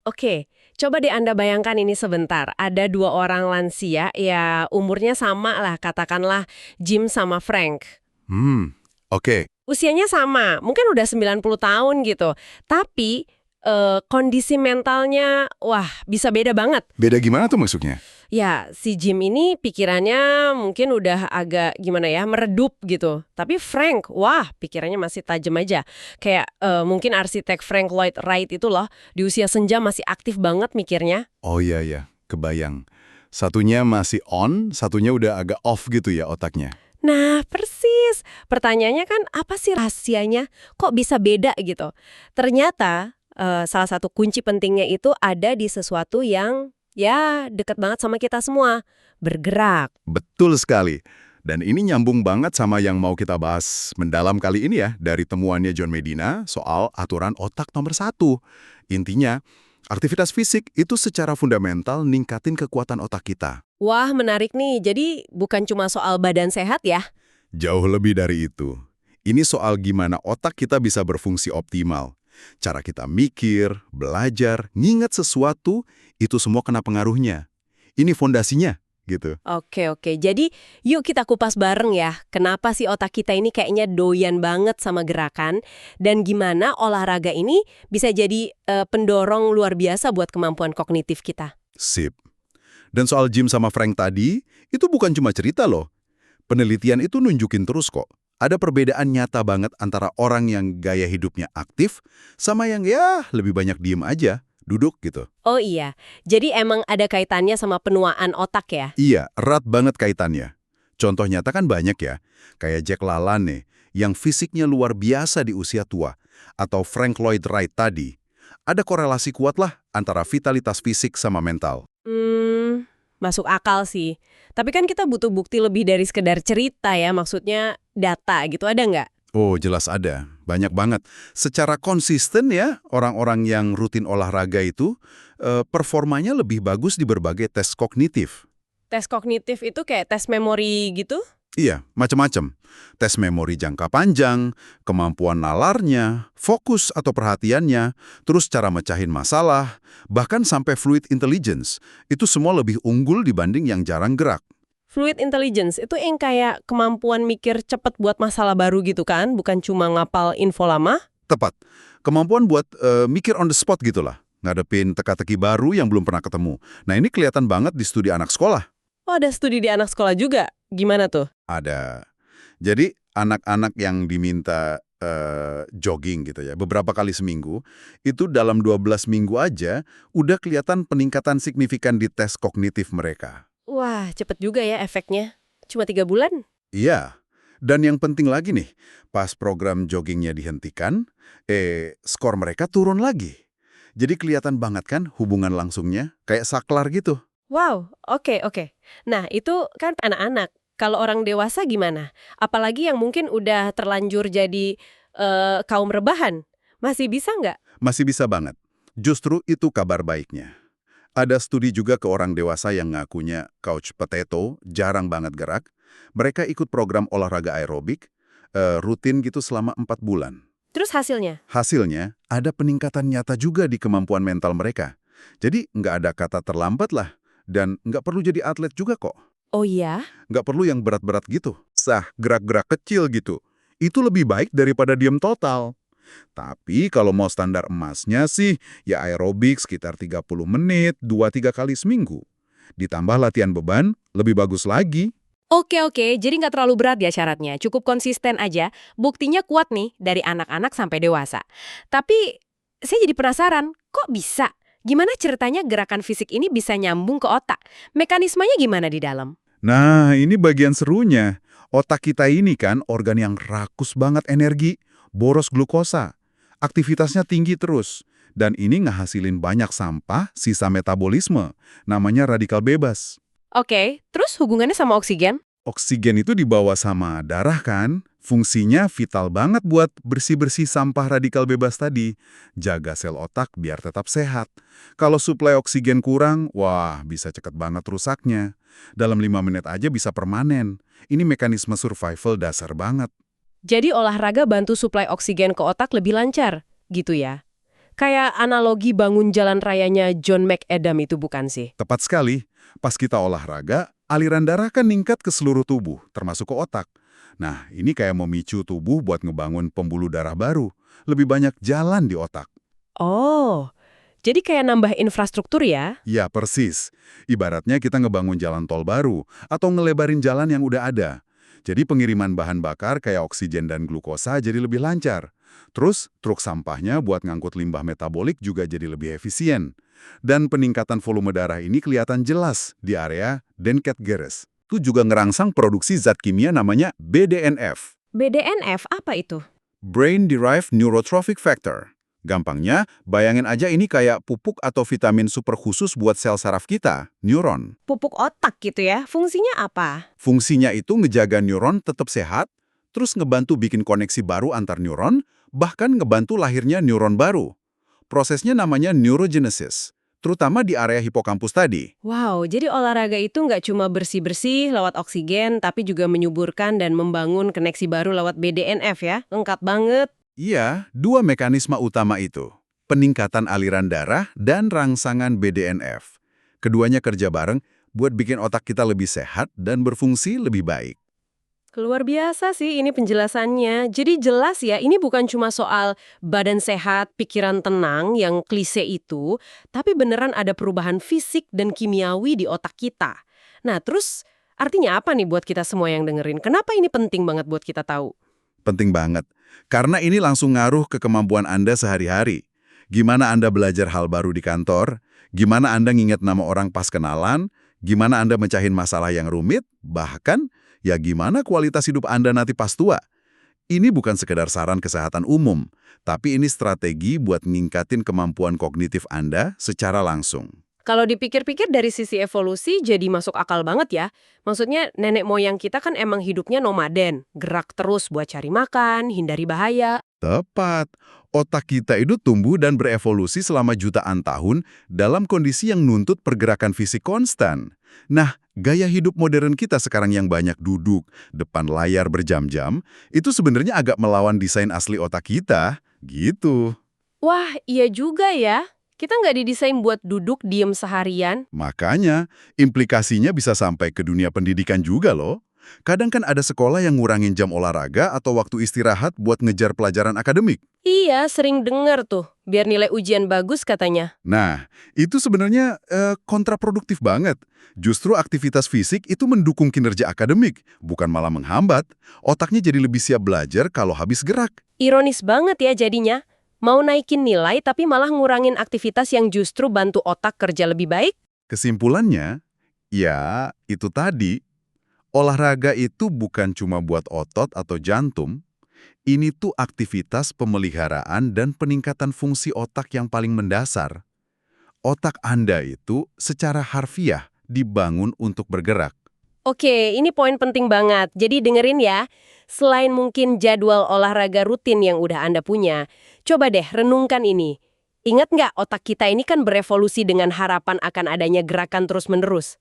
Oke, coba deh Anda bayangkan ini sebentar. Ada dua orang lansia, ya umurnya sama lah, katakanlah Jim sama Frank. Oke. Usianya sama, mungkin udah 90 tahun gitu. Tapi kondisi mentalnya, wah bisa beda banget. Beda gimana tuh maksudnya? Ya, si Jim ini pikirannya mungkin udah agak gimana ya, meredup gitu. Tapi Frank, wah pikirannya masih tajam aja. Kayak mungkin arsitek Frank Lloyd Wright itu loh, di usia senja masih aktif banget mikirnya. Oh iya ya, kebayang. Satunya masih on, satunya udah agak off gitu ya otaknya. Nah, persis. Pertanyaannya kan apa sih rahasianya? Kok bisa beda gitu? Ternyata salah satu kunci pentingnya itu ada di sesuatu yang ya deket banget sama kita semua. Bergerak. Betul sekali. Dan ini nyambung banget sama yang mau kita bahas mendalam kali ini ya, dari temuannya John Medina soal aturan otak nomor 1. Intinya, aktivitas fisik itu secara fundamental ningkatin kekuatan otak kita. Wah, menarik nih. Jadi bukan cuma soal badan sehat ya? Jauh lebih dari itu. Ini soal gimana otak kita bisa berfungsi optimal. Cara kita mikir, belajar, nginget sesuatu, itu semua kena pengaruhnya. Ini fondasinya, gitu. Oke. Jadi yuk kita kupas bareng ya. Kenapa sih otak kita ini kayaknya doyan banget sama gerakan? Dan gimana olahraga ini bisa jadi pendorong luar biasa buat kemampuan kognitif kita? Sip. Dan soal Jim sama Frank tadi, itu bukan cuma cerita loh. Penelitian itu nunjukin terus kok. Ada perbedaan nyata banget antara orang yang gaya hidupnya aktif sama yang ya lebih banyak diem aja, duduk gitu. Oh iya, jadi emang ada kaitannya sama penuaan otak ya? Iya, erat banget kaitannya. Contoh nyata kan banyak ya, kayak Jack LaLanne yang fisiknya luar biasa di usia tua, atau Frank Lloyd Wright tadi. Ada korelasi kuat lah antara vitalitas fisik sama mental. Masuk akal sih. Tapi kan kita butuh bukti lebih dari sekedar cerita ya, maksudnya data gitu, ada nggak? Oh, jelas ada. Banyak banget. Secara konsisten ya, orang-orang yang rutin olahraga itu, performanya lebih bagus di berbagai tes kognitif. Tes kognitif itu kayak tes memori gitu? Iya, macam-macam. Tes memori jangka panjang, kemampuan nalarnya, fokus atau perhatiannya, terus cara mecahin masalah, bahkan sampai fluid intelligence. Itu semua lebih unggul dibanding yang jarang gerak. Fluid intelligence itu yang kayak kemampuan mikir cepet buat masalah baru gitu kan? Bukan cuma ngapal info lama? Tepat. Kemampuan buat mikir on the spot gitulah. Ngadepin teka-teki baru yang belum pernah ketemu. Nah ini kelihatan banget di studi anak sekolah. Oh, ada studi di anak sekolah juga. Gimana tuh? Ada. Jadi anak-anak yang diminta jogging gitu ya, beberapa kali seminggu, itu dalam 12 minggu aja udah kelihatan peningkatan signifikan di tes kognitif mereka. Wah, cepet juga ya efeknya. Cuma 3 bulan? Iya. Dan yang penting lagi nih, pas program joggingnya dihentikan, skor mereka turun lagi. Jadi kelihatan banget kan hubungan langsungnya, kayak saklar gitu. Wow, oke. Nah, itu kan anak-anak. Kalau orang dewasa gimana? Apalagi yang mungkin udah terlanjur jadi kaum rebahan. Masih bisa nggak? Masih bisa banget. Justru itu kabar baiknya. Ada studi juga ke orang dewasa yang ngakunya couch potato, jarang banget gerak. Mereka ikut program olahraga aerobik, rutin gitu selama 4 bulan. Terus hasilnya? Hasilnya, ada peningkatan nyata juga di kemampuan mental mereka. Jadi nggak ada kata terlambat lah, dan nggak perlu jadi atlet juga kok. Oh iya? Nggak perlu yang berat-berat gitu. Sah, gerak-gerak kecil gitu. Itu lebih baik daripada diem total. Tapi kalau mau standar emasnya sih, ya aerobik sekitar 30 menit, 2-3 kali seminggu. Ditambah latihan beban, lebih bagus lagi. Oke, jadi nggak terlalu berat ya syaratnya. Cukup konsisten aja. Buktinya kuat nih dari anak-anak sampai dewasa. Tapi saya jadi penasaran, kok bisa? Gimana ceritanya gerakan fisik ini bisa nyambung ke otak? Mekanismenya gimana di dalam? Nah, ini bagian serunya. Otak kita ini kan organ yang rakus banget energi, boros glukosa. Aktivitasnya tinggi terus. Dan ini ngehasilin banyak sampah, sisa metabolisme. Namanya radikal bebas. Oke, terus hubungannya sama oksigen? Oksigen itu dibawa sama darah kan? Fungsinya vital banget buat bersih-bersih sampah radikal bebas tadi. Jaga sel otak biar tetap sehat. Kalau suplai oksigen kurang, wah bisa cepet banget rusaknya. Dalam 5 menit aja bisa permanen. Ini mekanisme survival dasar banget. Jadi olahraga bantu suplai oksigen ke otak lebih lancar, gitu ya? Kayak analogi bangun jalan rayanya John McAdam itu bukan sih? Tepat sekali. Pas kita olahraga, aliran darah kan ningkat ke seluruh tubuh, termasuk ke otak. Nah, ini kayak memicu tubuh buat ngebangun pembuluh darah baru. Lebih banyak jalan di otak. Oh, jadi kayak nambah infrastruktur ya? Ya, persis. Ibaratnya kita ngebangun jalan tol baru atau ngelebarin jalan yang udah ada. Jadi pengiriman bahan bakar kayak oksigen dan glukosa jadi lebih lancar. Terus, truk sampahnya buat ngangkut limbah metabolik juga jadi lebih efisien. Dan peningkatan volume darah ini kelihatan jelas di area Denket-Geres. Itu juga ngerangsang produksi zat kimia namanya BDNF. BDNF apa itu? Brain Derived Neurotrophic Factor. Gampangnya, bayangin aja ini kayak pupuk atau vitamin super khusus buat sel saraf kita, neuron. Pupuk otak gitu ya? Fungsinya apa? Fungsinya itu ngejaga neuron tetap sehat, terus ngebantu bikin koneksi baru antar neuron, bahkan ngebantu lahirnya neuron baru. Prosesnya namanya neurogenesis, terutama di area hipokampus tadi. Wow, jadi olahraga itu nggak cuma bersih-bersih lewat oksigen, tapi juga menyuburkan dan membangun koneksi baru lewat BDNF ya? Lengkap banget. Iya, dua mekanisme utama itu. Peningkatan aliran darah dan rangsangan BDNF. Keduanya kerja bareng buat bikin otak kita lebih sehat dan berfungsi lebih baik. Luar biasa sih ini penjelasannya. Jadi jelas ya, ini bukan cuma soal badan sehat, pikiran tenang yang klise itu, tapi beneran ada perubahan fisik dan kimiawi di otak kita. Nah, terus artinya apa nih buat kita semua yang dengerin? Kenapa ini penting banget buat kita tahu? Penting banget. Karena ini langsung ngaruh ke kemampuan Anda sehari-hari. Gimana Anda belajar hal baru di kantor, gimana Anda nginget nama orang pas kenalan, gimana Anda mecahin masalah yang rumit, bahkan ya gimana kualitas hidup Anda nanti pas tua. Ini bukan sekedar saran kesehatan umum, tapi ini strategi buat ningkatin kemampuan kognitif Anda secara langsung. Kalau dipikir-pikir dari sisi evolusi jadi masuk akal banget ya. Maksudnya nenek moyang kita kan emang hidupnya nomaden, gerak terus buat cari makan, hindari bahaya. Tepat. Otak kita itu tumbuh dan berevolusi selama jutaan tahun dalam kondisi yang nuntut pergerakan fisik konstan. Nah, gaya hidup modern kita sekarang yang banyak duduk depan layar berjam-jam, itu sebenarnya agak melawan desain asli otak kita, gitu. Wah, iya juga ya. Kita nggak didesain buat duduk diem seharian. Makanya, implikasinya bisa sampai ke dunia pendidikan juga loh. Kadang kan ada sekolah yang ngurangin jam olahraga atau waktu istirahat buat ngejar pelajaran akademik. Iya, sering denger tuh. Biar nilai ujian bagus katanya. Nah, itu sebenarnya kontraproduktif banget. Justru aktivitas fisik itu mendukung kinerja akademik, bukan malah menghambat. Otaknya jadi lebih siap belajar kalau habis gerak. Ironis banget ya jadinya. Mau naikin nilai tapi malah ngurangin aktivitas yang justru bantu otak kerja lebih baik? Kesimpulannya, ya itu tadi, olahraga itu bukan cuma buat otot atau jantung, ini tuh aktivitas pemeliharaan dan peningkatan fungsi otak yang paling mendasar. Otak Anda itu secara harfiah dibangun untuk bergerak. Oke, ini poin penting banget. Jadi dengerin ya. Selain mungkin jadwal olahraga rutin yang udah Anda punya, coba deh renungkan ini. Ingat nggak otak kita ini kan berevolusi dengan harapan akan adanya gerakan terus-menerus.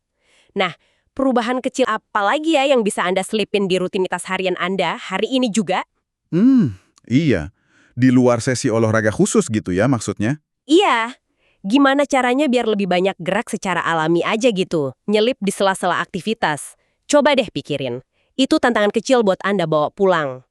Nah, perubahan kecil apa lagi ya yang bisa Anda selipin di rutinitas harian Anda hari ini juga? Iya. Di luar sesi olahraga khusus gitu ya maksudnya? Iya. Gimana caranya biar lebih banyak gerak secara alami aja gitu, nyelip di sela-sela aktivitas? Coba deh pikirin. Itu tantangan kecil buat Anda bawa pulang.